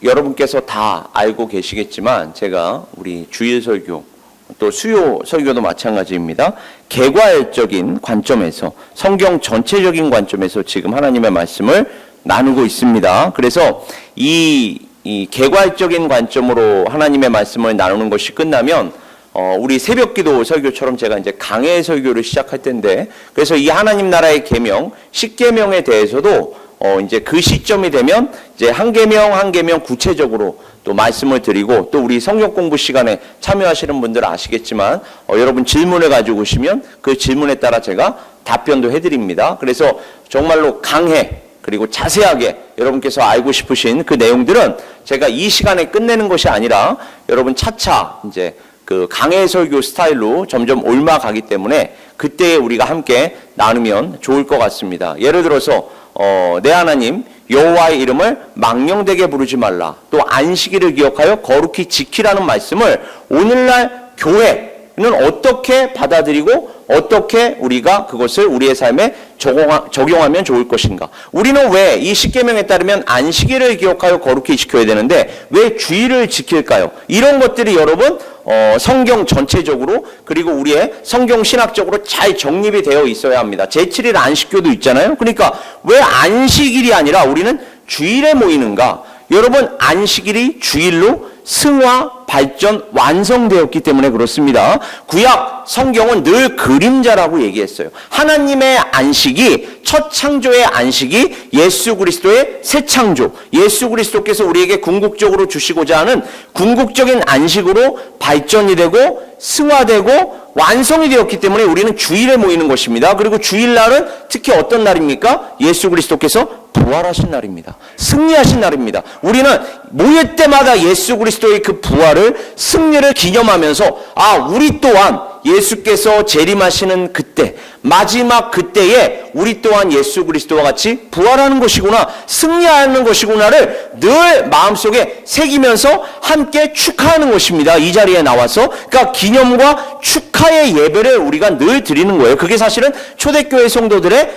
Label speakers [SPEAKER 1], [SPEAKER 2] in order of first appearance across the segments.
[SPEAKER 1] 여러분께서 다 알고 계시겠지만 제가 우리 주일 설교 또 수요 설교도 마찬가지입니다. 개괄적인 관점에서 성경 전체적인 관점에서 지금 하나님의 말씀을 나누고 있습니다. 그래서 이 개괄적인 관점으로 하나님의 말씀을 나누는 것이 끝나면 우리 새벽기도 설교처럼 제가 이제 강해 설교를 시작할 텐데, 그래서 이 하나님 나라의 계명, 십계명에 대해서도 이제 그 시점이 되면 이제 한 계명 구체적으로 또 말씀을 드리고, 또 우리 성경 공부 시간에 참여하시는 분들은 아시겠지만 여러분 질문을 가지고 오시면 그 질문에 따라 제가 답변도 해드립니다. 그래서 정말로 강해 그리고 자세하게 여러분께서 알고 싶으신 그 내용들은 제가 이 시간에 끝내는 것이 아니라 여러분 차차 이제 그 강해 설교 스타일로 점점 옮아가기 때문에 그때 우리가 함께 나누면 좋을 것 같습니다. 예를 들어서 내 하나님 여호와의 이름을 망령되게 부르지 말라, 또 안식일을 기억하여 거룩히 지키라는 말씀을 오늘날 교회는 어떻게 받아들이고 어떻게 우리가 그것을 우리의 삶에 적용하면 좋을 것인가? 우리는 왜 이 십계명에 따르면 안식일을 기억하여 거룩히 지켜야 되는데 왜 주일을 지킬까요? 이런 것들이 여러분 성경 전체적으로 그리고 우리의 성경 신학적으로 잘 정립이 되어 있어야 합니다. 제7일 안식교도 있잖아요. 그러니까 왜 안식일이 아니라 우리는 주일에 모이는가? 여러분, 안식일이 주일로 승화, 발전, 완성되었기 때문에 그렇습니다. 구약 성경은 늘 그림자라고 얘기했어요. 하나님의 안식이, 첫 창조의 안식이 예수 그리스도의 새 창조, 예수 그리스도께서 우리에게 궁극적으로 주시고자 하는 궁극적인 안식으로 발전이 되고 승화되고 완성이 되었기 때문에 우리는 주일에 모이는 것입니다. 그리고 주일날은 특히 어떤 날입니까? 예수 그리스도께서 부활하신 날입니다. 승리하신 날입니다. 우리는 모일 때마다 예수 그리스도의 그 부활을, 승리를 기념하면서 우리 또한 예수께서 재림하시는 그때, 마지막 그때에 우리 또한 예수 그리스도와 같이 부활하는 것이구나, 승리하는 것이구나를 늘 마음속에 새기면서 함께 축하하는 것입니다. 이 자리에 나와서. 그러니까 기념과 축하의 예배를 우리가 늘 드리는 거예요. 그게 사실은 초대교회 성도들의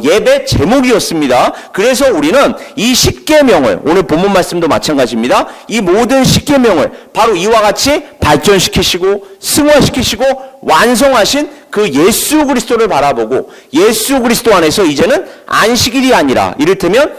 [SPEAKER 1] 예배 제목이었습니다. 그래서 우리는 이 십계명을, 오늘 본문 말씀도 마찬가지입니다. 이 모든 십계명을 바로 이와 같이 발전시키시고 승화시키시고 완성하신 그 예수 그리스도를 바라보고, 예수 그리스도 안에서 이제는 안식일이 아니라 이를테면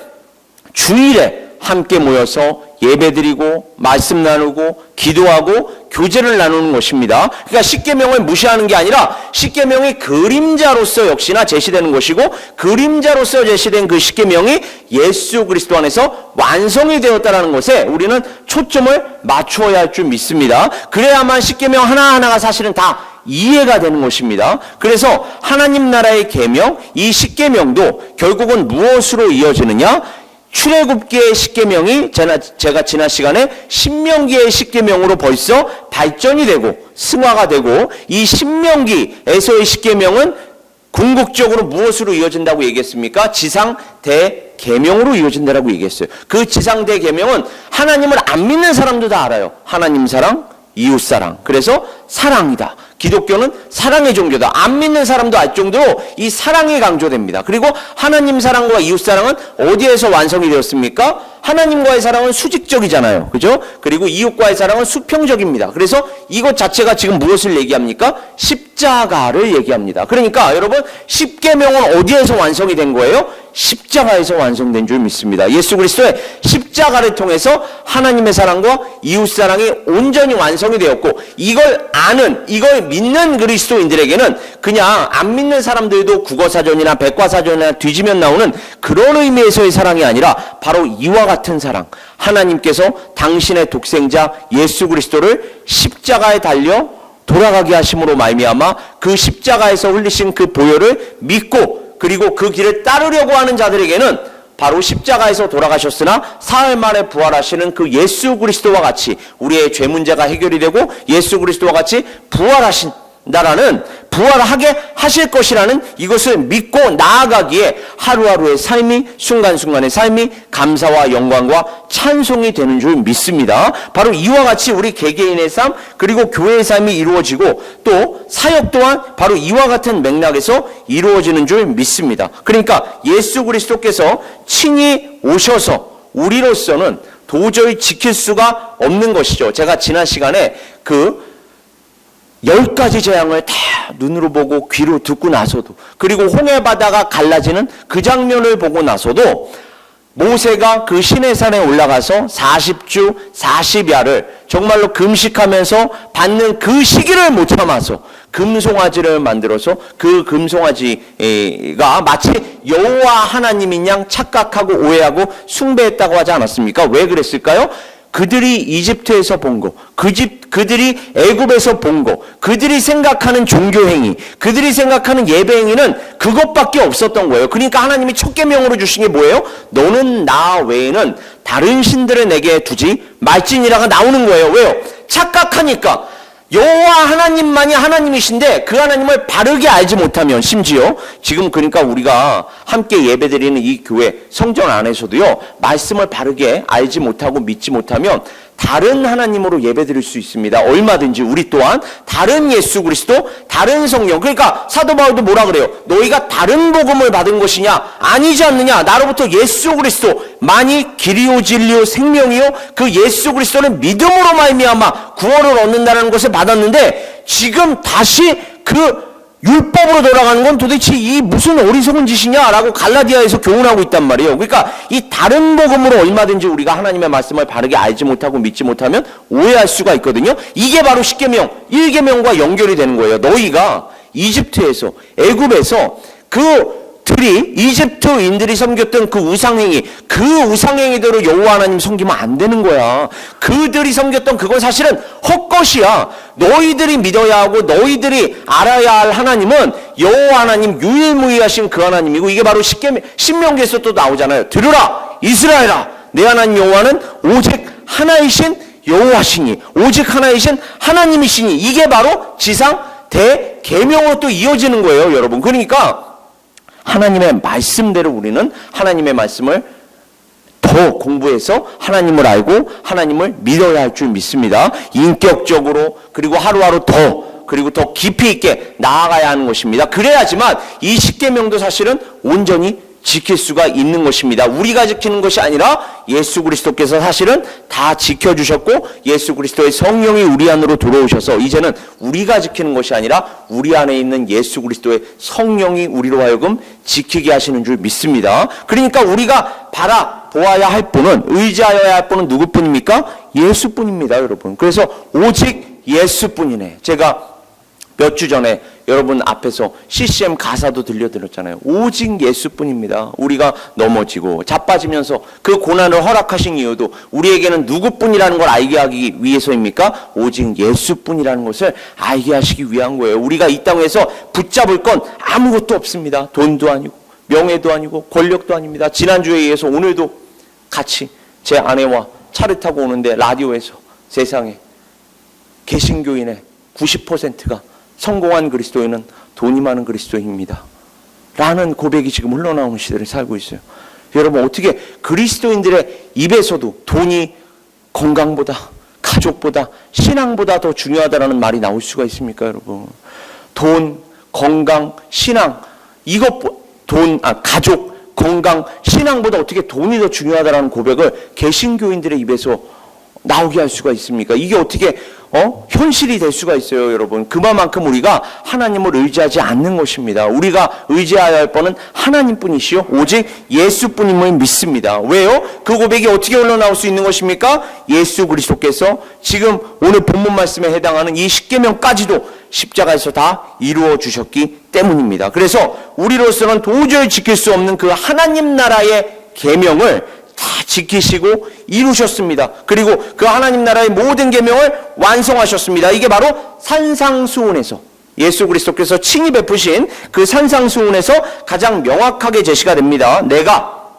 [SPEAKER 1] 주일에 함께 모여서 예배드리고 말씀 나누고 기도하고 교제를 나누는 것입니다. 그러니까 십계명을 무시하는 게 아니라 십계명이 그림자로서 역시나 제시되는 것이고, 그림자로서 제시된 그 십계명이 예수 그리스도 안에서 완성이 되었다는 것에 우리는 초점을 맞추어야 할 줄 믿습니다. 그래야만 십계명 하나하나가 사실은 다 이해가 되는 것입니다. 그래서 하나님 나라의 계명, 이 십계명도 결국은 무엇으로 이어지느냐? 출애굽기의 십계명이 제가 지난 시간에 신명기의 십계명으로 벌써 발전이 되고 승화가 되고, 이 신명기에서의 십계명은 궁극적으로 무엇으로 이어진다고 얘기했습니까? 지상대계명으로 이어진다라고 얘기했어요. 그 지상대계명은 하나님을 안 믿는 사람도 다 알아요. 하나님 사랑, 이웃 사랑. 그래서 사랑이다. 기독교는 사랑의 종교다. 안 믿는 사람도 알 정도로 이 사랑이 강조됩니다. 그리고 하나님 사랑과 이웃 사랑은 어디에서 완성이 되었습니까? 하나님과의 사랑은 수직적이잖아요. 그죠? 그리고 이웃과의 사랑은 수평적입니다. 그래서 이것 자체가 지금 무엇을 얘기합니까? 십자가를 얘기합니다. 그러니까 여러분, 십계명은 어디에서 완성이 된 거예요? 십자가에서 완성된 줄 믿습니다. 예수 그리스도의 십자가를 통해서 하나님의 사랑과 이웃 사랑이 온전히 완성이 되었고, 이걸 아는, 이걸 믿는 그리스도인들에게는 그냥 안 믿는 사람들도 국어사전이나 백과사전이나 뒤지면 나오는 그런 의미에서의 사랑이 아니라 바로 이와 같은 사랑, 하나님께서 당신의 독생자 예수 그리스도를 십자가에 달려 돌아가게 하심으로 말미암아 그 십자가에서 흘리신 그 보혈을 믿고 그리고 그 길을 따르려고 하는 자들에게는 바로 십자가에서 돌아가셨으나 사흘 만에 부활하시는 그 예수 그리스도와 같이 우리의 죄 문제가 해결이 되고 예수 그리스도와 같이 부활하신다라는, 부활하게 하실 것이라는 이것을 믿고 나아가기에 하루하루의 삶이, 순간순간의 삶이 감사와 영광과 찬송이 되는 줄 믿습니다. 바로 이와 같이 우리 개개인의 삶 그리고 교회의 삶이 이루어지고 또 사역 또한 바로 이와 같은 맥락에서 이루어지는 줄 믿습니다. 그러니까 예수 그리스도께서 친히 오셔서 우리로서는 도저히 지킬 수가 없는 것이죠. 제가 지난 시간에 그 10가지 재앙을 다 눈으로 보고 귀로 듣고 나서도, 그리고 홍해바다가 갈라지는 그 장면을 보고 나서도 모세가 그 시내산에 올라가서 40주 40야를 정말로 금식하면서 받는 그 시기를 못 참아서 금송아지를 만들어서 그 금송아지가 마치 여호와 하나님인 양 착각하고 오해하고 숭배했다고 하지 않았습니까? 왜 그랬을까요? 그들이 이집트에서 본 거, 그들이 애굽에서 본 거, 그들이 생각하는 종교 행위, 그들이 생각하는 예배 행위는 그것밖에 없었던 거예요. 그러니까 하나님이 첫 계명으로 주신 게 뭐예요? 너는 나 외에는 다른 신들을 내게 두지 말지니라가 나오는 거예요. 왜요? 착각하니까. 여호와 하나님만이 하나님이신데 그 하나님을 바르게 알지 못하면, 심지어 지금 그러니까 우리가 함께 예배드리는 이 교회 성전 안에서도요, 말씀을 바르게 알지 못하고 믿지 못하면 다른 하나님으로 예배드릴 수 있습니다. 얼마든지. 우리 또한 다른 예수 그리스도, 다른 성령. 그러니까 사도 바울도 뭐라 그래요? 너희가 다른 복음을 받은 것이냐? 아니지 않느냐? 나로부터 예수 그리스도 만이 길이요 진리요 생명이요, 그 예수 그리스도는 믿음으로 말미암아 구원을 얻는다는 것을 받았는데, 지금 다시 그 율법으로 돌아가는 건 도대체 이 무슨 어리석은 짓이냐라고 갈라디아에서 교훈하고 있단 말이에요. 그러니까 이 다른 복음으로 얼마든지 우리가 하나님의 말씀을 바르게 알지 못하고 믿지 못하면 오해할 수가 있거든요. 이게 바로 십계명 1계명과 연결이 되는 거예요. 너희가 이집트에서, 애굽에서 이집트인들이 섬겼던 그 우상행위, 그 우상행위대로 여호와 하나님 섬기면 안 되는 거야. 그들이 섬겼던 그건 사실은 헛것이야. 너희들이 믿어야 하고 너희들이 알아야 할 하나님은 여호와 하나님, 유일무이하신 그 하나님이고, 이게 바로 신명기에서 또 나오잖아요. 들으라 이스라엘아, 내 하나님 여호와는 오직 하나이신 여호와시니, 오직 하나이신 하나님이시니. 이게 바로 지상 대계명으로 또 이어지는 거예요, 여러분. 그러니까 하나님의 말씀대로 우리는 하나님의 말씀을 더 공부해서 하나님을 알고 하나님을 믿어야 할 줄 믿습니다. 인격적으로, 그리고 하루하루 그리고 더 깊이 있게 나아가야 하는 것입니다. 그래야지만 이 십계명도 사실은 온전히 지킬 수가 있는 것입니다. 우리가 지키는 것이 아니라 예수 그리스도께서 사실은 다 지켜주셨고, 예수 그리스도의 성령이 우리 안으로 들어오셔서 이제는 우리가 지키는 것이 아니라 우리 안에 있는 예수 그리스도의 성령이 우리로 하여금 지키게 하시는 줄 믿습니다. 그러니까 우리가 보아야 할 분은, 의지하여야 할 분은 누구뿐입니까? 예수뿐입니다, 여러분. 그래서 오직 예수뿐이네. 제가 몇 주 전에 여러분 앞에서 CCM 가사도 들려드렸잖아요. 오직 예수뿐입니다. 우리가 넘어지고 자빠지면서 그 고난을 허락하신 이유도 우리에게는 누구뿐이라는 걸 알게 하기 위해서입니까? 오직 예수뿐이라는 것을 알게 하시기 위한 거예요. 우리가 이 땅에서 붙잡을 건 아무것도 없습니다. 돈도 아니고 명예도 아니고 권력도 아닙니다. 지난주에 이어서 오늘도 같이 제 아내와 차를 타고 오는데 라디오에서 세상에 개신교인의 90%가 성공한 그리스도인은 돈이 많은 그리스도인입니다 라는 고백이 지금 흘러나오는 시대를 살고 있어요. 여러분, 어떻게 그리스도인들의 입에서도 돈이 건강보다, 가족보다, 신앙보다 더 중요하다는 말이 나올 수가 있습니까, 여러분? 돈, 건강, 신앙, 가족, 건강, 신앙보다 어떻게 돈이 더 중요하다는 고백을 개신교인들의 입에서 나오게 할 수가 있습니까? 이게 어떻게 현실이 될 수가 있어요, 여러분. 그만큼 우리가 하나님을 의지하지 않는 것입니다. 우리가 의지해야 할 분은 하나님뿐이시요 오직 예수뿐임을 믿습니다. 왜요? 그 고백이 어떻게 흘러나올 수 있는 것입니까? 예수 그리스도께서 지금 오늘 본문 말씀에 해당하는 이 십계명까지도 십자가에서 다 이루어 주셨기 때문입니다. 그래서 우리로서는 도저히 지킬 수 없는 그 하나님 나라의 계명을 다 지키시고 이루셨습니다. 그리고 그 하나님 나라의 모든 계명을 완성하셨습니다. 이게 바로 산상수훈에서, 예수 그리스도께서 친히 베푸신 그 산상수훈에서 가장 명확하게 제시가 됩니다. 내가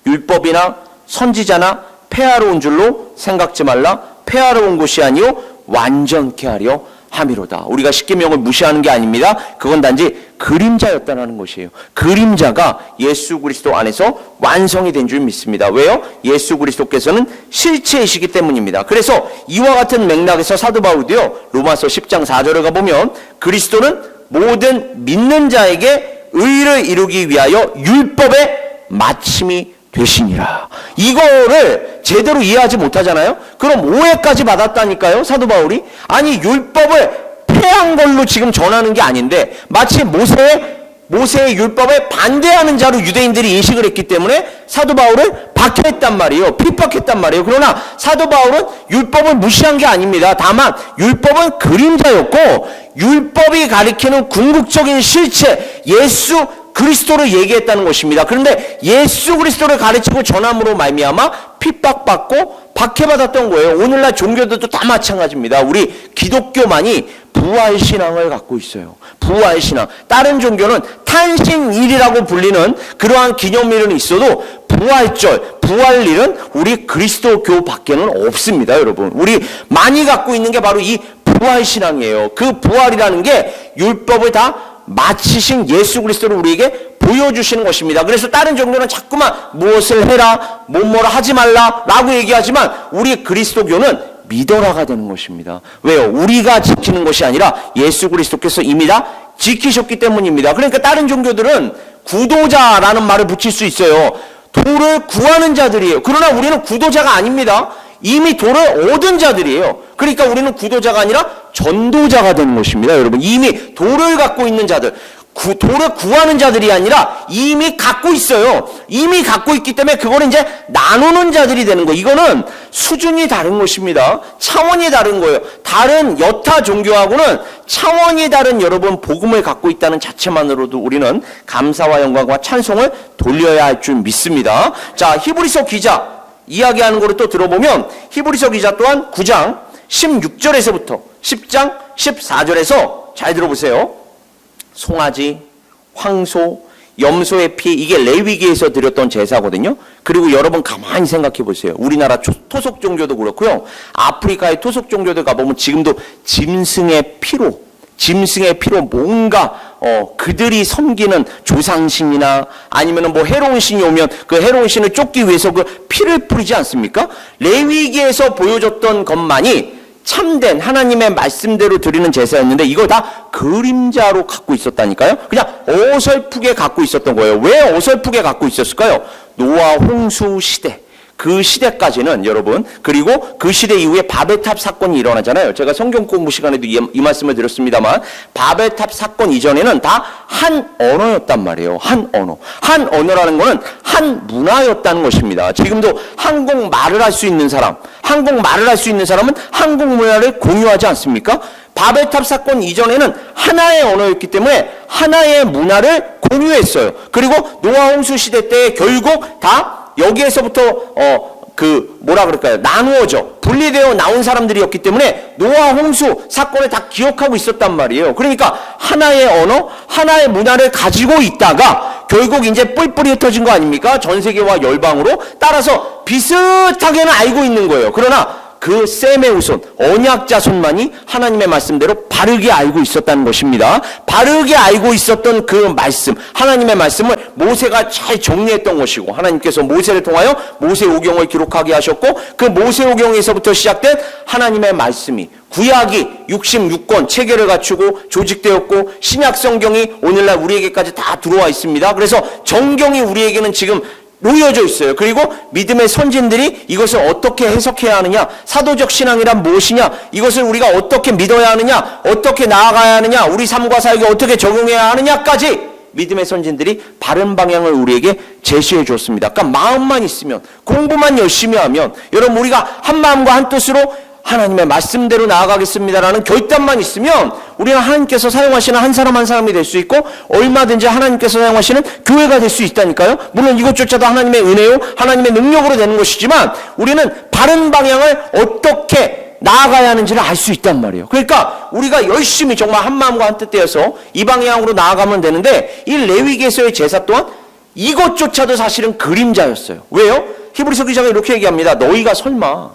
[SPEAKER 1] 율법이나 선지자나 폐하러 온 줄로 생각지 말라. 폐하러 온 것이 아니요 완전케 하려 함이로다. 우리가 십계명을 무시하는 게 아닙니다. 그건 단지 그림자였다는 것이에요. 그림자가 예수 그리스도 안에서 완성이 된 줄 믿습니다. 왜요? 예수 그리스도께서는 실체이시기 때문입니다. 그래서 이와 같은 맥락에서 사도 바울도요, 로마서 10장 4절을 가보면 그리스도는 모든 믿는 자에게 의를 이루기 위하여 율법의 마침이 되시니라. 이거를 제대로 이해하지 못하잖아요. 그럼 오해까지 받았다니까요, 사도 바울이. 아니, 율법을 폐한 걸로 지금 전하는 게 아닌데 마치 모세의 율법에 반대하는 자로 유대인들이 인식을 했기 때문에 사도 바울을 박해했단 말이에요. 핍박했단 말이에요. 그러나 사도 바울은 율법을 무시한 게 아닙니다. 다만 율법은 그림자였고 율법이 가리키는 궁극적인 실체 예수 그리스도를 얘기했다는 것입니다. 그런데 예수 그리스도를 가르치고 전함으로 말미암아 핍박받고 박해받았던 거예요. 오늘날 종교들도 다 마찬가지입니다. 우리 기독교만이 부활신앙을 갖고 있어요. 부활신앙. 다른 종교는 탄신일이라고 불리는 그러한 기념일은 있어도 부활절, 부활일은 우리 그리스도교밖에는 없습니다, 여러분. 우리 많이 갖고 있는 게 바로 이 부활신앙이에요. 그 부활이라는 게 율법을 다 마치신 예수 그리스도를 우리에게 보여주시는 것입니다. 그래서 다른 종교는 자꾸만 무엇을 해라, 뭐뭐라 하지 말라 라고 얘기하지만 우리 그리스도교는 믿어라가 되는 것입니다. 왜요? 우리가 지키는 것이 아니라 예수 그리스도께서 이미 다 지키셨기 때문입니다. 그러니까 다른 종교들은 구도자라는 말을 붙일 수 있어요. 도를 구하는 자들이에요. 그러나 우리는 구도자가 아닙니다. 이미 도를 얻은 자들이에요. 그러니까 우리는 구도자가 아니라 전도자가 되는 것입니다. 여러분, 이미 도를 갖고 있는 자들, 도를 구하는 자들이 아니라 이미 갖고 있어요. 이미 갖고 있기 때문에 그걸 이제 나누는 자들이 되는 거예요. 이거는 수준이 다른 것입니다. 차원이 다른 거예요. 다른 여타 종교하고는 차원이 다른 여러분 복음을 갖고 있다는 자체만으로도 우리는 감사와 영광과 찬송을 돌려야 할 줄 믿습니다. 자, 히브리서 기자 이야기하는 거를 또 들어보면 히브리서 기자 또한 9장 16절에서부터 10장 14절에서 잘 들어보세요. 송아지, 황소, 염소의 피, 이게 레위기에서 드렸던 제사거든요. 그리고 여러분 가만히 생각해 보세요. 우리나라 토속 종교도 그렇고요. 아프리카의 토속 종교들 가보면 지금도 짐승의 피로 뭔가 그들이 섬기는 조상신이나 아니면 뭐 해로운 신이 오면 그 해로운 신을 쫓기 위해서 그 피를 뿌리지 않습니까? 레위기에서 보여줬던 것만이 참된 하나님의 말씀대로 드리는 제사였는데 이걸 다 그림자로 갖고 있었다니까요. 그냥 어설프게 갖고 있었던 거예요. 왜 어설프게 갖고 있었을까요? 노아 홍수 시대, 그 시대까지는 여러분, 그리고 그 시대 이후에 바벨탑 사건이 일어나잖아요. 제가 성경 공부 시간에도 이 말씀을 드렸습니다만 바벨탑 사건 이전에는 다 한 언어였단 말이에요. 한 언어. 한 언어라는 거는 한 문화였다는 것입니다. 지금도 한국말을 할 수 있는 사람, 한국말을 할 수 있는 사람은 한국 문화를 공유하지 않습니까? 바벨탑 사건 이전에는 하나의 언어였기 때문에 하나의 문화를 공유했어요. 그리고 노아 홍수 시대 때 결국 다 여기에서부터 나누어져 분리되어 나온 사람들이었기 때문에 노아 홍수 사건을 다 기억하고 있었단 말이에요. 그러니까 하나의 언어, 하나의 문화를 가지고 있다가 결국 이제 뿔뿔이 흩어진 거 아닙니까? 전 세계와 열방으로. 따라서 비슷하게는 알고 있는 거예요. 그러나 그 셈의 후손, 언약 자손만이 하나님의 말씀대로 바르게 알고 있었다는 것입니다. 바르게 알고 있었던 그 말씀, 하나님의 말씀을 모세가 잘 정리했던 것이고 하나님께서 모세를 통하여 모세오경을 기록하게 하셨고 그 모세오경에서부터 시작된 하나님의 말씀이 구약이 66권 체계를 갖추고 조직되었고 신약 성경이 오늘날 우리에게까지 다 들어와 있습니다. 그래서 정경이 우리에게는 지금 놓여져 있어요. 그리고 믿음의 선진들이 이것을 어떻게 해석해야 하느냐, 사도적 신앙이란 무엇이냐, 이것을 우리가 어떻게 믿어야 하느냐, 어떻게 나아가야 하느냐, 우리 삶과 사역에 어떻게 적용해야 하느냐까지 믿음의 선진들이 바른 방향을 우리에게 제시해 줬습니다. 그러니까 마음만 있으면, 공부만 열심히 하면, 여러분 우리가 한 마음과 한 뜻으로 하나님의 말씀대로 나아가겠습니다라는 결단만 있으면 우리는 하나님께서 사용하시는 한 사람 한 사람이 될 수 있고 얼마든지 하나님께서 사용하시는 교회가 될 수 있다니까요. 물론 이것조차도 하나님의 은혜요, 하나님의 능력으로 되는 것이지만 우리는 바른 방향을 어떻게 나아가야 하는지를 알 수 있단 말이에요. 그러니까 우리가 열심히 정말 한 마음과 한 뜻 되어서 이 방향으로 나아가면 되는데 이 레위기에서의 제사 또한 이것조차도 사실은 그림자였어요. 왜요? 히브리서 기자가 이렇게 얘기합니다. 너희가 설마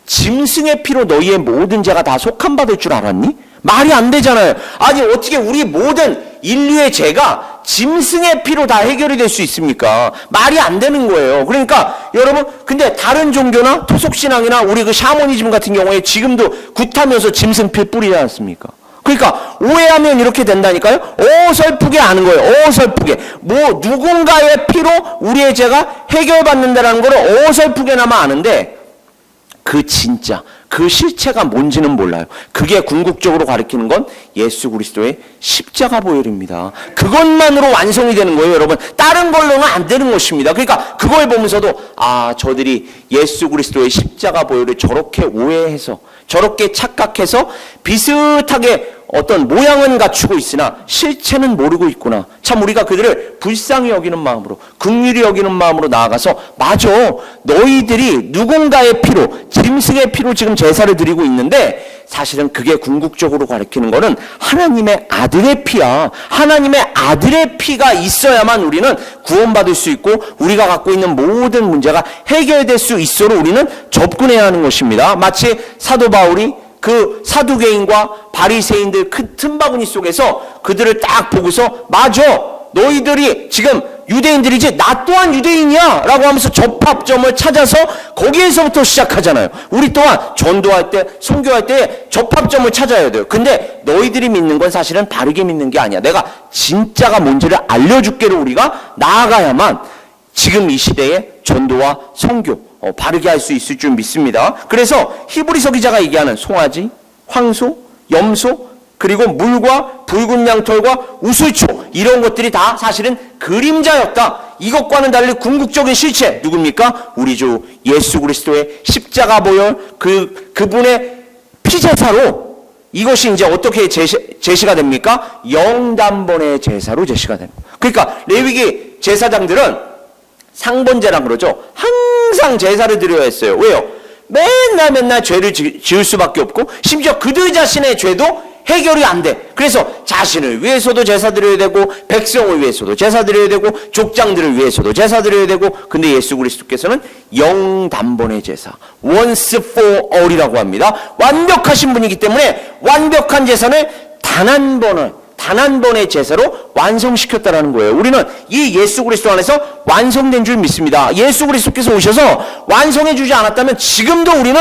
[SPEAKER 1] 짐승의 피로 너희의 모든 죄가 다 속한 받을 줄 알았니? 말이 안 되잖아요. 아니 어떻게 우리 모든 인류의 죄가 짐승의 피로 다 해결이 될 수 있습니까? 말이 안 되는 거예요. 그러니까 여러분 근데 다른 종교나 토속신앙이나 우리 그 샤머니즘 같은 경우에 지금도 굿하면서 짐승 피 뿌리지 않습니까? 그러니까 오해하면 이렇게 된다니까요. 어설프게 아는 거예요. 어설프게. 뭐 누군가의 피로 우리의 죄가 해결받는다라는 걸 어설프게나마 아는데 그 진짜 그 실체가 뭔지는 몰라요. 그게 궁극적으로 가리키는 건 예수 그리스도의 십자가 보혈입니다. 그것만으로 완성이 되는 거예요, 여러분. 다른 걸로는 안 되는 것입니다. 그러니까 그걸 보면서도 저들이 예수 그리스도의 십자가 보혈을 저렇게 오해해서 저렇게 착각해서 비슷하게 어떤 모양은 갖추고 있으나 실체는 모르고 있구나. 참 우리가 그들을 불쌍히 여기는 마음으로, 긍휼히 여기는 마음으로 나아가서 맞아, 너희들이 누군가의 피로, 짐승의 피로 지금 제사를 드리고 있는데 사실은 그게 궁극적으로 가리키는 거는 하나님의 아들의 피야. 하나님의 아들의 피가 있어야만 우리는 구원받을 수 있고 우리가 갖고 있는 모든 문제가 해결될 수 있도록 우리는 접근해야 하는 것입니다. 마치 사도 바울이 그 사두개인과 바리새인들 큰 틈바구니 속에서 그들을 딱 보고서 맞아, 너희들이 지금 유대인들이지 나 또한 유대인이야 라고 하면서 접합점을 찾아서 거기에서부터 시작하잖아요. 우리 또한 전도할 때, 선교할 때 접합점을 찾아야 돼요. 근데 너희들이 믿는 건 사실은 바르게 믿는 게 아니야. 내가 진짜가 뭔지를 알려줄게로 우리가 나아가야만 지금 이 시대에 전도와 선교 바르게 할 수 있을 줄 믿습니다. 그래서 히브리서 기자가 얘기하는 송아지, 황소, 염소, 그리고 물과 붉은 양털과 우슬초, 이런 것들이 다 사실은 그림자였다. 이것과는 달리 궁극적인 실체 누굽니까? 우리 주 예수 그리스도의 십자가 보혈, 그분의 피제사로 이것이 이제 어떻게 제시가 됩니까? 영단번의 제사로 제시가 됩니다. 그러니까 레위기 제사장들은 상번제랑 그러죠. 항상 제사를 드려야 했어요. 왜요? 맨날 죄를 지을 수밖에 없고 심지어 그들 자신의 죄도 해결이 안 돼. 그래서 자신을 위해서도 제사 드려야 되고 백성을 위해서도 제사 드려야 되고 족장들을 위해서도 제사 드려야 되고, 근데 예수 그리스도께서는 영단번의 제사, once for all이라고 합니다. 완벽하신 분이기 때문에 완벽한 제사를 단 한 번의 제사로 완성시켰다라는 거예요. 우리는 이 예수 그리스도 안에서 완성된 줄 믿습니다. 예수 그리스도께서 오셔서 완성해 주지 않았다면 지금도 우리는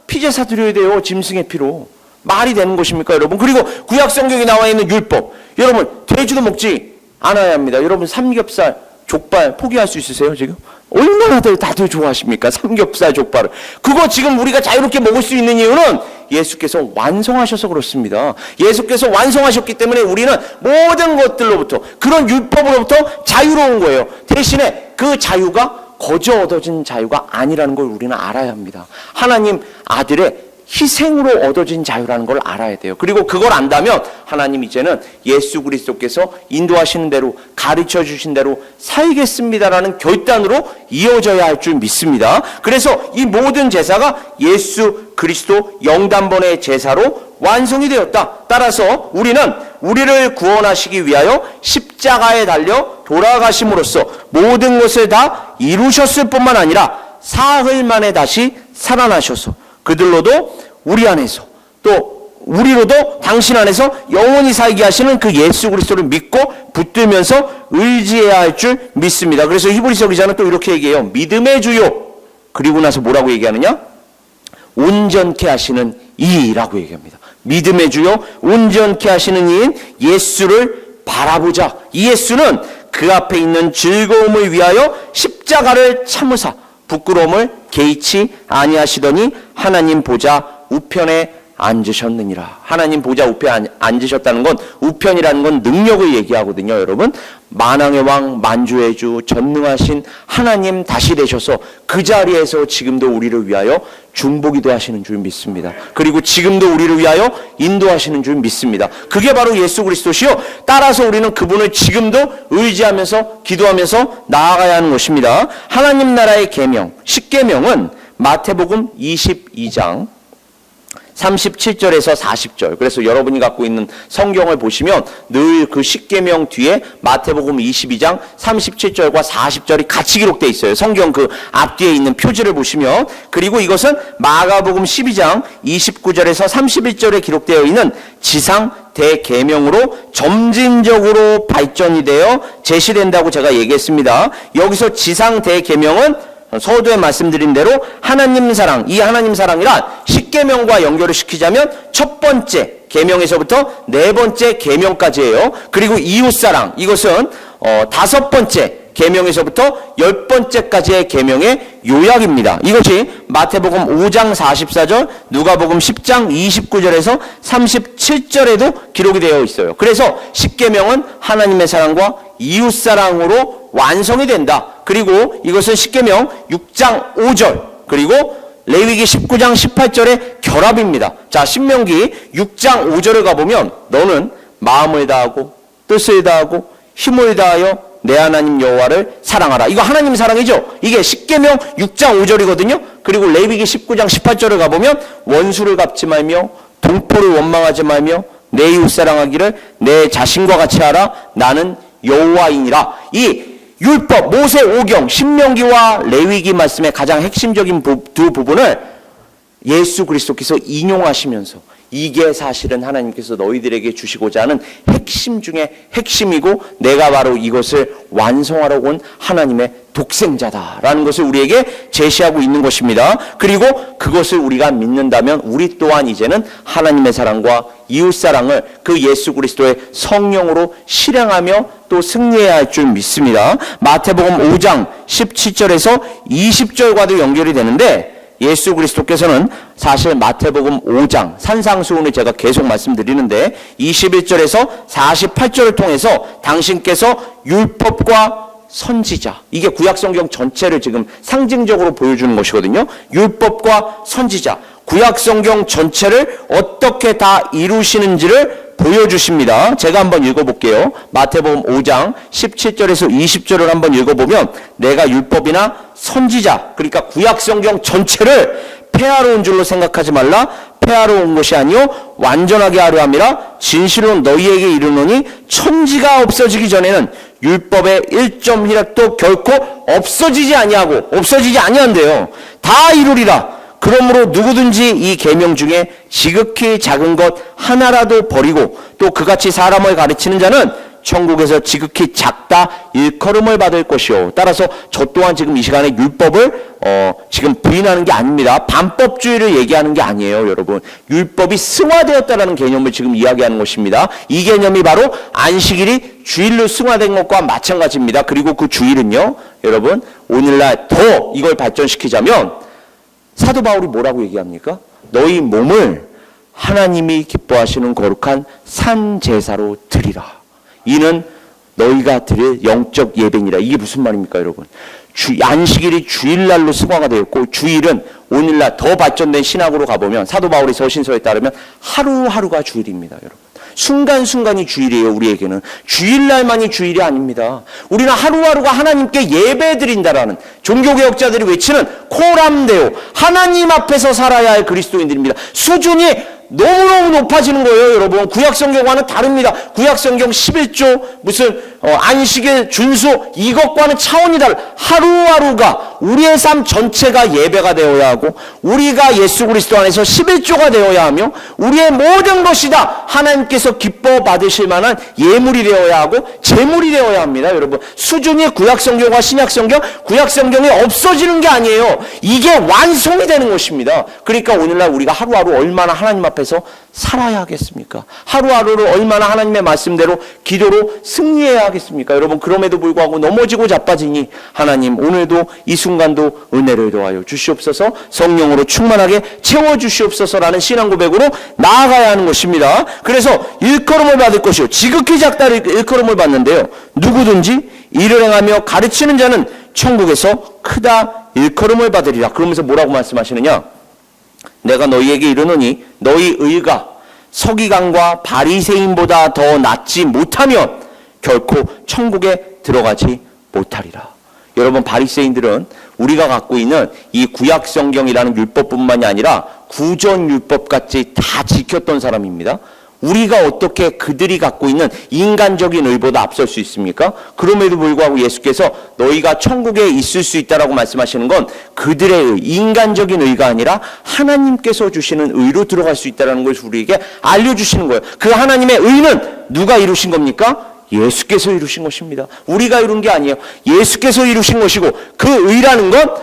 [SPEAKER 1] 피제사 드려야 돼요. 짐승의 피로. 말이 되는 것입니까, 여러분? 그리고 구약 성경에 나와 있는 율법, 여러분 돼지도 먹지 않아야 합니다. 여러분 삼겹살, 족발 포기할 수 있으세요 지금? 얼마나 다들 좋아하십니까? 삼겹살, 족발을. 그거 지금 우리가 자유롭게 먹을 수 있는 이유는 예수께서 완성하셔서 그렇습니다. 예수께서 완성하셨기 때문에 우리는 모든 것들로부터, 그런 율법으로부터 자유로운 거예요. 대신에 그 자유가 거저 얻어진 자유가 아니라는 걸 우리는 알아야 합니다. 하나님 아들의 희생으로 얻어진 자유라는 걸 알아야 돼요. 그리고 그걸 안다면 하나님 이제는 예수 그리스도께서 인도하시는 대로, 가르쳐 주신 대로 살겠습니다라는 결단으로 이어져야 할 줄 믿습니다. 그래서 이 모든 제사가 예수 그리스도 영단번의 제사로 완성이 되었다. 따라서 우리는 우리를 구원하시기 위하여 십자가에 달려 돌아가심으로써 모든 것을 다 이루셨을 뿐만 아니라 사흘 만에 다시 살아나셔서 그들로도 우리 안에서 또 우리로도 당신 안에서 영원히 살게 하시는 그 예수 그리스도를 믿고 붙들면서 의지해야 할 줄 믿습니다. 그래서 히브리서 기자는 또 이렇게 얘기해요. 믿음의 주요, 그리고 나서 뭐라고 얘기하느냐? 온전케 하시는 이라고 얘기합니다. 믿음의 주요, 온전케 하시는 이인 예수를 바라보자. 이 예수는 그 앞에 있는 즐거움을 위하여 십자가를 참으사 부끄러움을 개의치 아니하시더니 하나님 보좌 우편에 앉으셨느니라. 하나님 보좌 우편에 앉으셨다는 건, 우편이라는 건 능력을 얘기하거든요, 여러분. 만왕의 왕, 만주의 주, 전능하신 하나님 다시 되셔서 그 자리에서 지금도 우리를 위하여 중보기도 하시는 줄 믿습니다. 그리고 지금도 우리를 위하여 인도하시는 줄 믿습니다. 그게 바로 예수 그리스도시요. 따라서 우리는 그분을 지금도 의지하면서 기도하면서 나아가야 하는 것입니다. 하나님 나라의 계명, 십계명은 마태복음 22장 37절에서 40절. 그래서 여러분이 갖고 있는 성경을 보시면 늘 그 십계명 뒤에 마태복음 22장 37절과 40절이 같이 기록되어 있어요. 성경 그 앞뒤에 있는 표지를 보시면. 그리고 이것은 마가복음 12장 29절에서 31절에 기록되어 있는 지상 대계명으로 점진적으로 발전이 되어 제시된다고 제가 얘기했습니다. 여기서 지상 대계명은 서두에 말씀드린 대로 하나님 사랑, 이 하나님 사랑이란 십계명과 연결을 시키자면 첫 번째 계명에서부터 네 번째 계명까지예요. 그리고 이웃사랑, 이것은 5번째 계명에서부터 10번째까지의 계명의 요약입니다. 이것이 마태복음 5장 44절, 누가복음 10장 29절에서 37절에도 기록이 되어 있어요. 그래서 10계명은 하나님의 사랑과 이웃사랑으로 완성이 된다. 그리고 이것은 10계명 6장 5절, 그리고 레위기 19장 18절의 결합입니다. 자, 신명기 6장 5절을 가보면 너는 마음을 다하고 뜻을 다하고 힘을 다하여 내 하나님 여호와를 사랑하라. 이거 하나님 사랑이죠. 이게 10계명 6장 5절이거든요. 그리고 레위기 19장 18절을 가보면 원수를 갚지 말며 동포를 원망하지 말며 내 이웃 사랑하기를 내 자신과 같이 하라. 나는 여호와이니라. 이 율법, 모세 오경, 신명기와 레위기 말씀의 가장 핵심적인 두 부분을 예수 그리스도께서 인용하시면서 이게 사실은 하나님께서 너희들에게 주시고자 하는 핵심 중에 핵심이고 내가 바로 이것을 완성하러 온 하나님의 독생자다라는 것을 우리에게 제시하고 있는 것입니다. 그리고 그것을 우리가 믿는다면 우리 또한 이제는 하나님의 사랑과 이웃사랑을 그 예수 그리스도의 성령으로 실행하며 또 승리해야 할 줄 믿습니다. 마태복음 5장 17절에서 20절과도 연결이 되는데 예수 그리스도께서는 사실 마태복음 5장 산상수훈을 제가 계속 말씀드리는데 21절에서 48절을 통해서 당신께서 율법과 선지자, 이게 구약성경 전체를 지금 상징적으로 보여주는 것이거든요. 율법과 선지자, 구약성경 전체를 어떻게 다 이루시는지를 보여주십니다. 제가 한번 읽어볼게요. 마태복음 5장 17절에서 20절을 한번 읽어보면 내가 율법이나 선지자, 그러니까 구약성경 전체를 폐하러 온 줄로 생각하지 말라. 폐하러 온 것이 아니요 완전하게 하려 함이라. 진실로 너희에게 이르노니 천지가 없어지기 전에는 율법의 1.1획도 결코 없어지지 아니한대요. 다 이루리라. 그러므로 누구든지 이 계명 중에 지극히 작은 것 하나라도 버리고 또 그같이 사람을 가르치는 자는 천국에서 지극히 작다 일컬음을 받을 것이요. 따라서 저 또한 지금 이 시간에 율법을 지금 부인하는 게 아닙니다. 반법주의를 얘기하는 게 아니에요, 여러분. 율법이 승화되었다라는 개념을 지금 이야기하는 것입니다. 이 개념이 바로 안식일이 주일로 승화된 것과 마찬가지입니다. 그리고 그 주일은요, 여러분, 오늘날 더 이걸 발전시키자면 사도 바울이 뭐라고 얘기합니까? 너희 몸을 하나님이 기뻐하시는 거룩한 산 제사로 드리라. 이는 너희가 드릴 영적 예배니라. 이게 무슨 말입니까, 여러분? 안식일이 주일날로 승화가 되었고 주일은 오늘날 더 발전된 신학으로 가보면 사도 바울의 서신서에 따르면 하루하루가 주일입니다, 여러분. 순간순간이 주일이에요. 우리에게는 주일날만이 주일이 아닙니다. 우리는 하루하루가 하나님께 예배드린다라는 종교개혁자들이 외치는 코람데오, 하나님 앞에서 살아야 할 그리스도인들입니다. 수준이 너무너무 높아지는 거예요, 여러분. 구약성경과는 다릅니다. 구약성경 11조 무슨 안식일 준수 이것과는 차원이 달라. 하루하루가 우리의 삶 전체가 예배가 되어야 하고 우리가 예수 그리스도 안에서 11조가 되어야 하며 우리의 모든 것이 다 하나님께서 기뻐 받으실 만한 예물이 되어야 하고 제물이 되어야 합니다, 여러분. 수준이 구약성경과 신약성경, 구약성경이 없어지는 게 아니에요. 이게 완성이 되는 것입니다. 그러니까 오늘날 우리가 하루하루 얼마나 하나님 앞에서 살아야 하겠습니까? 하루하루를 얼마나 하나님의 말씀대로 기도로 승리해야 하겠습니까? 여러분, 그럼에도 불구하고 넘어지고 자빠지니 하나님 오늘도 이 순간도 은혜를 더하여 주시옵소서, 성령으로 충만하게 채워주시옵소서라는 신앙 고백으로 나아가야 하는 것입니다. 그래서 일컬음을 받을 것이요 지극히 작다 일컬음을 받는데요, 누구든지 이를 행하며 가르치는 자는 천국에서 크다 일컬음을 받으리라. 그러면서 뭐라고 말씀하시느냐? 내가 너희에게 이르노니 너희 의가 서기관과 바리새인보다 더 낫지 못하면 결코 천국에 들어가지 못하리라. 여러분, 바리새인들은 우리가 갖고 있는 이 구약 성경이라는 율법뿐만이 아니라 구전 율법같이 다 지켰던 사람입니다. 우리가 어떻게 그들이 갖고 있는 인간적인 의보다 앞설 수 있습니까? 그럼에도 불구하고 예수께서 너희가 천국에 있을 수 있다라고 말씀하시는 건 그들의 의, 인간적인 의가 아니라 하나님께서 주시는 의로 들어갈 수 있다는 것을 우리에게 알려주시는 거예요. 그 하나님의 의는 누가 이루신 겁니까? 예수께서 이루신 것입니다. 우리가 이룬 게 아니에요. 예수께서 이루신 것이고 그 의라는 건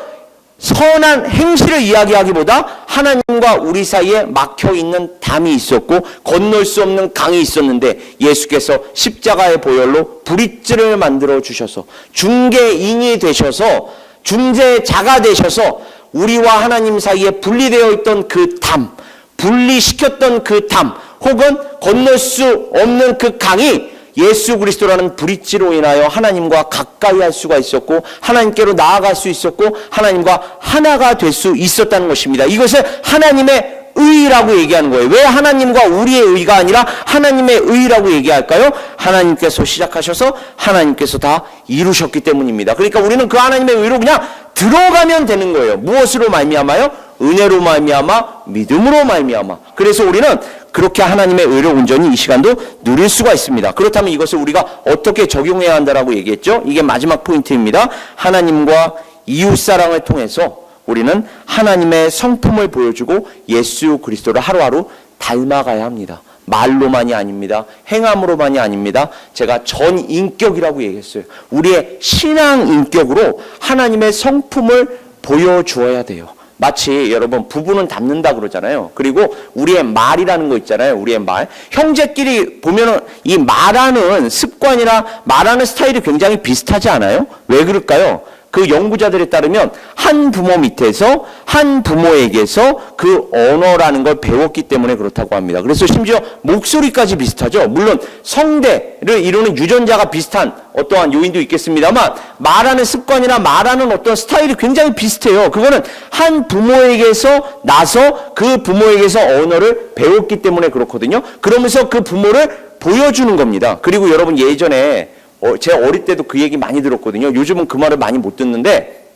[SPEAKER 1] 선한 행실을 이야기하기보다 하나님과 우리 사이에 막혀있는 담이 있었고 건널 수 없는 강이 있었는데 예수께서 십자가의 보혈로 브릿지를 만들어 주셔서 중개인이 되셔서 중재자가 되셔서 우리와 하나님 사이에 분리되어 있던 그 담, 분리시켰던 그 담, 혹은 건널 수 없는 그 강이 예수 그리스도라는 브릿지로 인하여 하나님과 가까이 할 수가 있었고 하나님께로 나아갈 수 있었고 하나님과 하나가 될 수 있었다는 것입니다. 이것을 하나님의 의라고 얘기하는 거예요. 왜 하나님과 우리의 의가 아니라 하나님의 의라고 얘기할까요? 하나님께서 시작하셔서 하나님께서 다 이루셨기 때문입니다. 그러니까 우리는 그 하나님의 의로 그냥 들어가면 되는 거예요. 무엇으로 말미암아요? 은혜로 말미암아, 믿음으로 말미암아. 그래서 우리는 그렇게 하나님의 의를 온전히 이 시간도 누릴 수가 있습니다. 그렇다면 이것을 우리가 어떻게 적용해야 한다라고 얘기했죠? 이게 마지막 포인트입니다. 하나님과 이웃사랑을 통해서 우리는 하나님의 성품을 보여주고 예수 그리스도를 하루하루 닮아가야 합니다. 말로만이 아닙니다. 행함으로만이 아닙니다. 제가 전인격이라고 얘기했어요. 우리의 신앙 인격으로 하나님의 성품을 보여주어야 돼요. 마치 여러분 부부는 닮는다 그러잖아요. 그리고 우리의 말이라는 거 있잖아요. 우리의 말. 형제끼리 보면은 이 말하는 습관이나 말하는 스타일이 굉장히 비슷하지 않아요? 왜 그럴까요? 그 연구자들에 따르면 한 부모 밑에서 한 부모에게서 그 언어라는 걸 배웠기 때문에 그렇다고 합니다. 그래서 심지어 목소리까지 비슷하죠. 물론 성대를 이루는 유전자가 비슷한 어떠한 요인도 있겠습니다만 말하는 습관이나 말하는 어떤 스타일이 굉장히 비슷해요. 그거는 한 부모에게서 나서 그 부모에게서 언어를 배웠기 때문에 그렇거든요. 그러면서 그 부모를 보여주는 겁니다. 그리고 여러분 예전에 제 어릴 때도 그 얘기 많이 들었거든요. 요즘은 그 말을 많이 못 듣는데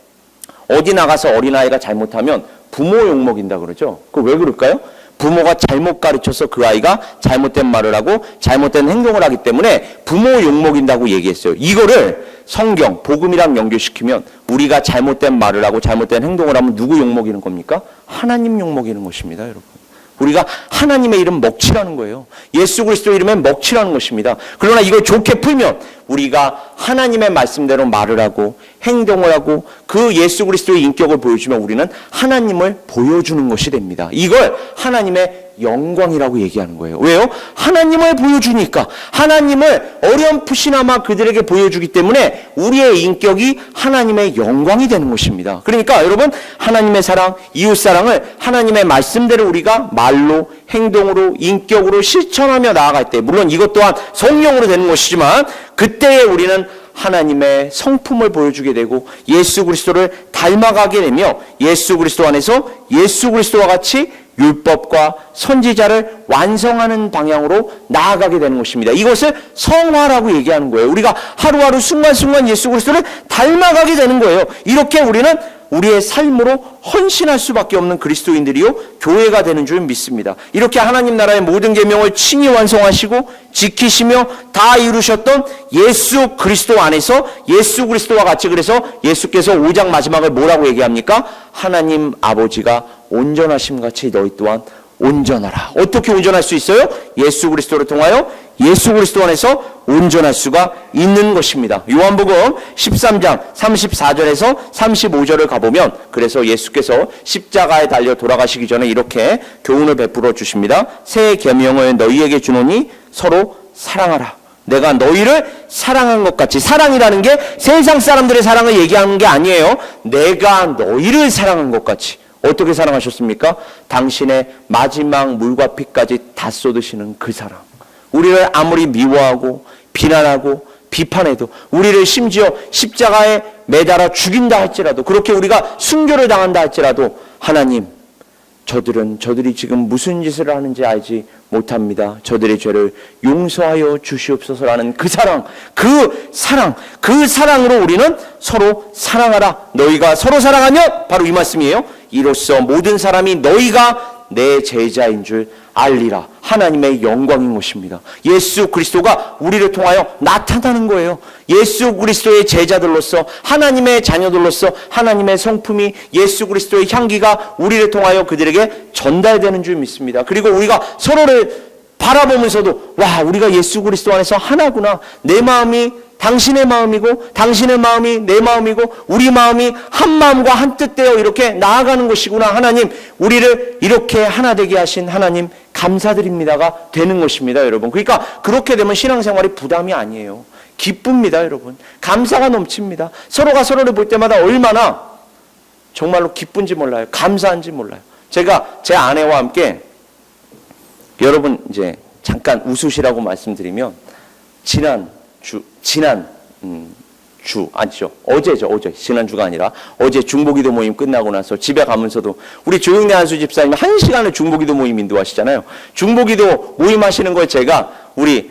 [SPEAKER 1] 어디 나가서 어린아이가 잘못하면 부모 욕먹인다 그러죠. 그거 왜 그럴까요? 부모가 잘못 가르쳐서 그 아이가 잘못된 말을 하고 잘못된 행동을 하기 때문에 부모 욕먹인다고 얘기했어요. 이거를 성경, 복음이랑 연결시키면 우리가 잘못된 말을 하고 잘못된 행동을 하면 누구 욕먹이는 겁니까? 하나님 욕먹이는 것입니다, 여러분. 우리가 하나님의 이름 먹칠하는 거예요. 예수 그리스도 이름에 먹칠하는 것입니다. 그러나 이걸 좋게 풀면 우리가 하나님의 말씀대로 말을 하고 행동을 하고 그 예수 그리스도의 인격을 보여주면 우리는 하나님을 보여주는 것이 됩니다. 이걸 하나님의 영광이라고 얘기하는 거예요. 왜요? 하나님을 보여주니까 하나님을 어렴풋이나마 그들에게 보여주기 때문에 우리의 인격이 하나님의 영광이 되는 것입니다. 그러니까 여러분 하나님의 사랑, 이웃사랑을 하나님의 말씀대로 우리가 말로, 행동으로, 인격으로 실천하며 나아갈 때 물론 이것 또한 성령으로 되는 것이지만 그때에 우리는 하나님의 성품을 보여주게 되고 예수 그리스도를 닮아가게 되며 예수 그리스도 안에서 예수 그리스도와 같이 율법과 선지자를 완성하는 방향으로 나아가게 되는 것입니다. 이것을 성화라고 얘기하는 거예요. 우리가 하루하루 순간순간 예수 그리스도를 닮아가게 되는 거예요. 이렇게 우리는 우리의 삶으로 헌신할 수밖에 없는 그리스도인들이요 교회가 되는 줄 믿습니다. 이렇게 하나님 나라의 모든 계명을 친히 완성하시고 지키시며 다 이루셨던 예수 그리스도 안에서 예수 그리스도와 같이 그래서 예수께서 5장 마지막을 뭐라고 얘기합니까? 하나님 아버지가 온전하심 같이 너희 또한 온전하라. 어떻게 온전할 수 있어요? 예수 그리스도를 통하여 예수 그리스도 안에서 온전할 수가 있는 것입니다. 요한복음 13장 34절에서 35절을 가보면 그래서 예수께서 십자가에 달려 돌아가시기 전에 이렇게 교훈을 베풀어 주십니다. 새 계명을 너희에게 주노니 서로 사랑하라. 내가 너희를 사랑한 것 같이. 사랑이라는 게 세상 사람들의 사랑을 얘기하는 게 아니에요. 내가 너희를 사랑한 것 같이. 어떻게 사랑하셨습니까? 당신의 마지막 물과 피까지 다 쏟으시는 그 사랑. 우리를 아무리 미워하고 비난하고 비판해도 우리를 심지어 십자가에 매달아 죽인다 할지라도 그렇게 우리가 순교를 당한다 할지라도 하나님 저들이 지금 무슨 짓을 하는지 알지 못합니다. 저들의 죄를 용서하여 주시옵소서라는 그 사랑으로 우리는 서로 사랑하라. 너희가 서로 사랑하면 바로 이 말씀이에요. 이로써 모든 사람이 너희가 내 제자인 줄 알리라. 하나님의 영광인 것입니다. 예수 그리스도가 우리를 통하여 나타나는 거예요. 예수 그리스도의 제자들로서 하나님의 자녀들로서 하나님의 성품이 예수 그리스도의 향기가 우리를 통하여 그들에게 전달되는 줄 믿습니다. 그리고 우리가 서로를 바라보면서도 와, 우리가 예수 그리스도 안에서 하나구나. 내 마음이 당신의 마음이고 당신의 마음이 내 마음이고 우리 마음이 한 마음과 한 뜻되어 이렇게 나아가는 것이구나. 하나님, 우리를 이렇게 하나 되게 하신 하나님 감사드립니다가 되는 것입니다, 여러분. 그러니까 그렇게 되면 신앙생활이 부담이 아니에요. 기쁩니다, 여러분. 감사가 넘칩니다. 서로가 서로를 볼 때마다 얼마나 정말로 기쁜지 몰라요. 감사한지 몰라요. 제가 제 아내와 함께, 여러분 이제 잠깐 웃으시라고 말씀드리면, 지난주가 아니라 어제 중보기도 모임 끝나고 나서 집에 가면서도 우리 조영래 한수 집사님이 1시간을 중보기도 모임 인도하시잖아요. 중보기도 모임 하시는 걸 제가 우리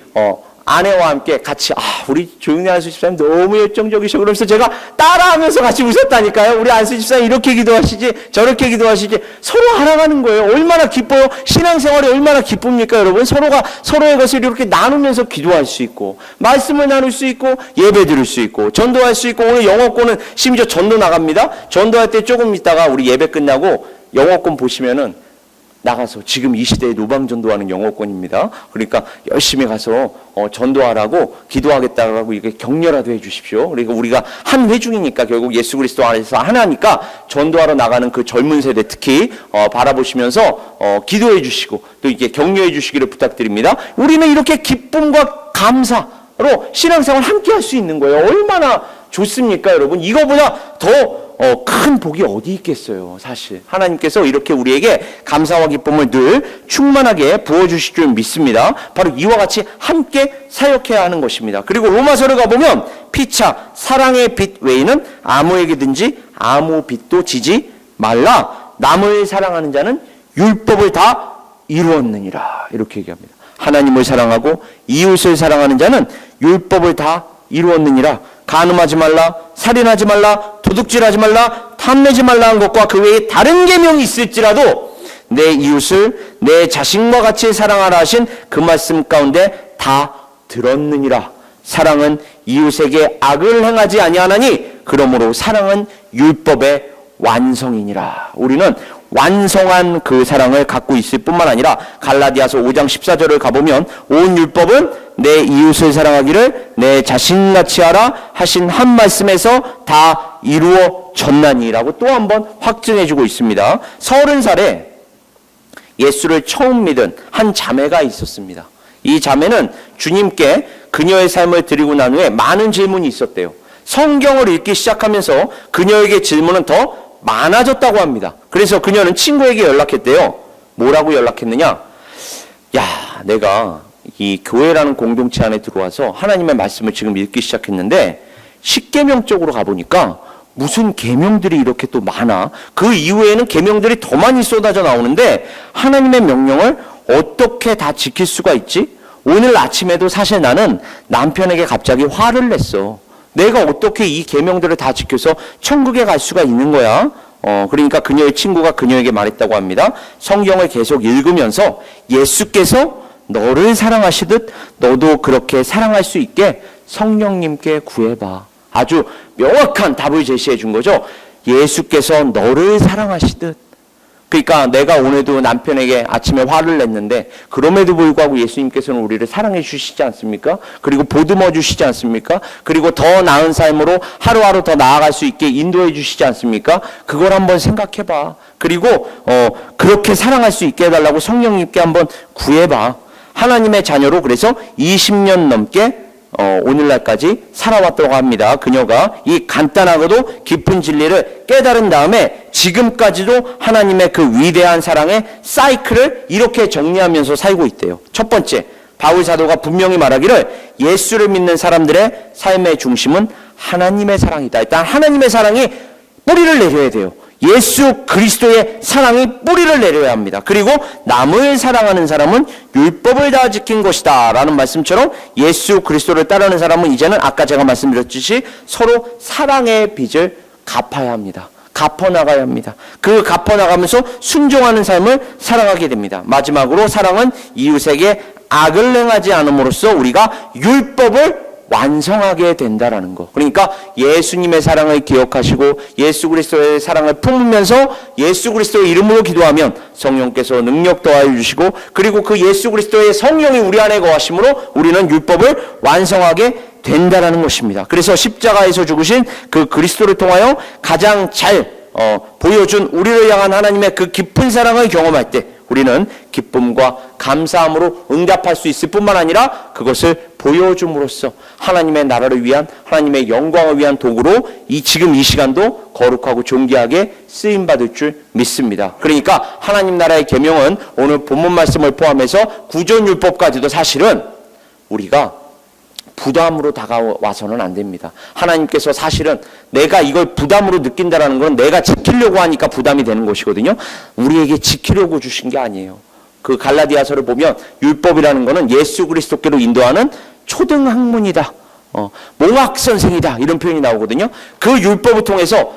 [SPEAKER 1] 아내와 함께 같이, 우리 조영래 안수 집사님 너무 열정적이셔. 그러면서 제가 따라하면서 같이 웃었다니까요. 우리 안수 집사님 이렇게 기도하시지, 저렇게 기도하시지. 서로 알아가는 거예요. 얼마나 기뻐요. 신앙생활이 얼마나 기쁩니까, 여러분? 서로가 서로의 것을 이렇게 나누면서 기도할 수 있고, 말씀을 나눌 수 있고, 예배 드릴 수 있고, 전도할 수 있고, 오늘 영어권은 심지어 전도 나갑니다. 전도할 때 조금 있다가 우리 예배 끝나고 영어권 보시면은 나가서 지금 이 시대에 노방전도하는 영어권입니다. 그러니까 열심히 가서 전도하라고 기도하겠다라고 이렇게 격려라도 해주십시오. 그러니까 우리가 한 회중이니까 결국 예수 그리스도 안에서 하나니까 전도하러 나가는 그 젊은 세대 특히 바라보시면서 기도해 주시고 또 이렇게 격려해 주시기를 부탁드립니다. 우리는 이렇게 기쁨과 감사로 신앙생활 함께 할 수 있는 거예요. 얼마나 좋습니까, 여러분? 이거보다 더 큰 복이 어디 있겠어요, 사실. 하나님께서 이렇게 우리에게 감사와 기쁨을 늘 충만하게 부어주실 줄 믿습니다. 바로 이와 같이 함께 사역해야 하는 것입니다. 그리고 로마서를 가보면 피차 사랑의 빛 외에는 아무에게든지 아무 빛도 지지 말라. 남을 사랑하는 자는 율법을 다 이루었느니라. 이렇게 얘기합니다. 하나님을 사랑하고 이웃을 사랑하는 자는 율법을 다 이루었느니라. 간음하지 말라, 살인하지 말라, 도둑질하지 말라, 탐내지 말라 한 것과 그 외에 다른 계명이 있을지라도 내 이웃을 내 자신과 같이 사랑하라 하신 그 말씀 가운데 다 들었느니라. 사랑은 이웃에게 악을 행하지 아니하나니 그러므로 사랑은 율법의 완성이니라. 우리는 완성한 그 사랑을 갖고 있을 뿐만 아니라 갈라디아서 5장 14절을 가보면 온 율법은 내 이웃을 사랑하기를 내 자신같이 하라 하신 한 말씀에서 다 이루어졌나니라고 또 한 번 확증해주고 있습니다. 30살에 예수를 처음 믿은 한 자매가 있었습니다. 이 자매는 주님께 그녀의 삶을 드리고 난 후에 많은 질문이 있었대요. 성경을 읽기 시작하면서 그녀에게 질문은 더 많아졌다고 합니다. 그래서 그녀는 친구에게 연락했대요. 뭐라고 연락했느냐? 야, 내가 이 교회라는 공동체 안에 들어와서 하나님의 말씀을 지금 읽기 시작했는데 십계명 쪽으로 가보니까 무슨 계명들이 이렇게 또 많아. 그 이후에는 계명들이 더 많이 쏟아져 나오는데 하나님의 명령을 어떻게 다 지킬 수가 있지? 오늘 아침에도 사실 나는 남편에게 갑자기 화를 냈어. 내가 어떻게 이 계명들을 다 지켜서 천국에 갈 수가 있는 거야? 그러니까 그녀의 친구가 그녀에게 말했다고 합니다. 성경을 계속 읽으면서 예수께서 너를 사랑하시듯 너도 그렇게 사랑할 수 있게 성령님께 구해봐. 아주 명확한 답을 제시해 준 거죠. 예수께서 너를 사랑하시듯. 그러니까 내가 오늘도 남편에게 아침에 화를 냈는데 그럼에도 불구하고 예수님께서는 우리를 사랑해 주시지 않습니까? 그리고 보듬어 주시지 않습니까? 그리고 더 나은 삶으로 하루하루 더 나아갈 수 있게 인도해 주시지 않습니까? 그걸 한번 생각해 봐. 그리고 그렇게 사랑할 수 있게 해달라고 성령님께 한번 구해봐. 하나님의 자녀로 그래서 20년 넘게 오늘날까지 살아왔다고 합니다. 그녀가 이 간단하고도 깊은 진리를 깨달은 다음에 지금까지도 하나님의 그 위대한 사랑의 사이클을 이렇게 정리하면서 살고 있대요. 첫 번째, 바울 사도가 분명히 말하기를 예수를 믿는 사람들의 삶의 중심은 하나님의 사랑이다. 일단 하나님의 사랑이 뿌리를 내려야 돼요. 예수 그리스도의 사랑이 뿌리를 내려야 합니다. 그리고 남을 사랑하는 사람은 율법을 다 지킨 것이다 라는 말씀처럼 예수 그리스도를 따르는 사람은 이제는 아까 제가 말씀드렸듯이 서로 사랑의 빚을 갚아야 합니다. 갚아나가야 합니다. 그 갚아나가면서 순종하는 삶을 살아가게 됩니다. 마지막으로 사랑은 이웃에게 악을 행하지 않음으로써 우리가 율법을 완성하게 된다라는 거. 그러니까 예수님의 사랑을 기억하시고 예수 그리스도의 사랑을 품으면서 예수 그리스도의 이름으로 기도하면 성령께서 능력 더하여 주시고, 그리고 그 예수 그리스도의 성령이 우리 안에 거하심으로 우리는 율법을 완성하게 된다라는 것입니다. 그래서 십자가에서 죽으신 그 그리스도를 통하여 가장 잘 보여준 우리를 향한 하나님의 그 깊은 사랑을 경험할 때 우리는 기쁨과 감사함으로 응답할 수 있을 뿐만 아니라 그것을 보여줌으로써 하나님의 나라를 위한, 하나님의 영광을 위한 도구로 지금 이 시간도 거룩하고 존귀하게 쓰임받을 줄 믿습니다. 그러니까 하나님 나라의 계명은 오늘 본문 말씀을 포함해서 구전율법까지도 사실은 우리가 부담으로 다가와서는 안 됩니다. 하나님께서 사실은 내가 이걸 부담으로 느낀다라는 건 내가 지키려고 하니까 부담이 되는 것이거든요. 우리에게 지키려고 주신 게 아니에요. 그 갈라디아서를 보면 율법이라는 거는 예수 그리스도께로 인도하는 초등학문이다, 몽학선생이다, 이런 표현이 나오거든요. 그 율법을 통해서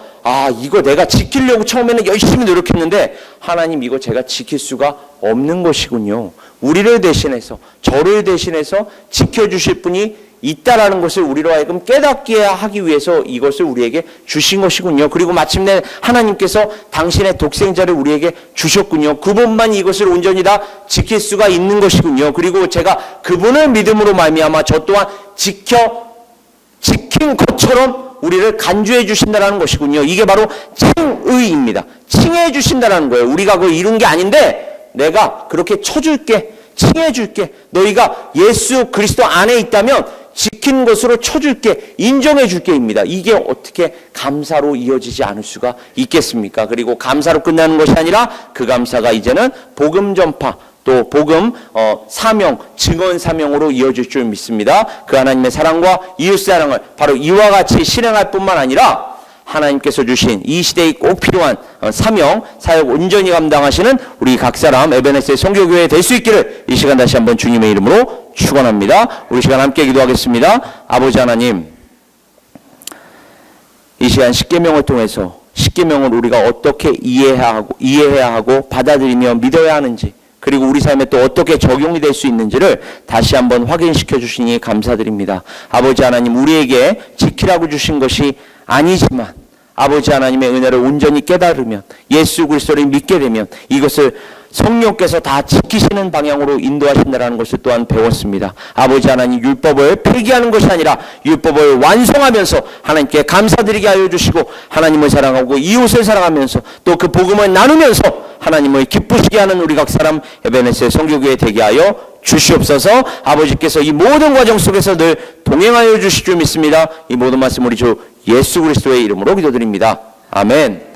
[SPEAKER 1] 이거 내가 지키려고 처음에는 열심히 노력했는데 하나님 이거 제가 지킬 수가 없는 것이군요. 우리를 대신해서, 저를 대신해서 지켜주실 분이 있다라는 것을 우리로 하여금 깨닫게 하기 위해서 이것을 우리에게 주신 것이군요. 그리고 마침내 하나님께서 당신의 독생자를 우리에게 주셨군요. 그분만 이것을 온전히 다 지킬 수가 있는 것이군요. 그리고 제가 그분을 믿음으로 말미암아 저 또한 지킨 것처럼 우리를 간주해 주신다라는 것이군요. 이게 바로 칭의입니다. 칭해 주신다라는 거예요. 우리가 그걸 이룬 게 아닌데 내가 그렇게 쳐줄게, 칭해 줄게. 너희가 예수 그리스도 안에 있다면 지킨 것으로 쳐줄게, 인정해 줄게입니다. 이게 어떻게 감사로 이어지지 않을 수가 있겠습니까? 그리고 감사로 끝나는 것이 아니라 그 감사가 이제는 복음 전파, 또 복음 사명, 증언 사명으로 이어질 줄 믿습니다. 그 하나님의 사랑과 이웃 사랑을 바로 이와 같이 실행할 뿐만 아니라 하나님께서 주신 이 시대에 꼭 필요한 사명, 사역 온전히 감당하시는 우리 각 사람 에베네스의 선교교회 될 수 있기를 이 시간 다시 한번 주님의 이름으로 축원합니다. 우리 시간 함께 기도하겠습니다. 아버지 하나님, 이 시간 십계명을 통해서 십계명을 우리가 어떻게 이해해야 하고 받아들이며 믿어야 하는지, 그리고 우리 삶에 또 어떻게 적용이 될 수 있는지를 다시 한번 확인시켜 주시니 감사드립니다. 아버지 하나님, 우리에게 지키라고 주신 것이 아니지만 아버지 하나님의 은혜를 온전히 깨달으면, 예수 그리스도를 믿게 되면 이것을 성령께서 다 지키시는 방향으로 인도하신다는 것을 또한 배웠습니다. 아버지 하나님, 율법을 폐기하는 것이 아니라 율법을 완성하면서 하나님께 감사드리게 하여 주시고, 하나님을 사랑하고 이웃을 사랑하면서 또 그 복음을 나누면서 하나님을 기쁘시게 하는 우리 각 사람 에베네스의 선교교회 되게 하여 주시옵소서. 아버지께서 이 모든 과정 속에서 늘 동행하여 주실 줄 믿습니다. 이 모든 말씀 우리 주 예수 그리스도의 이름으로 기도드립니다. 아멘.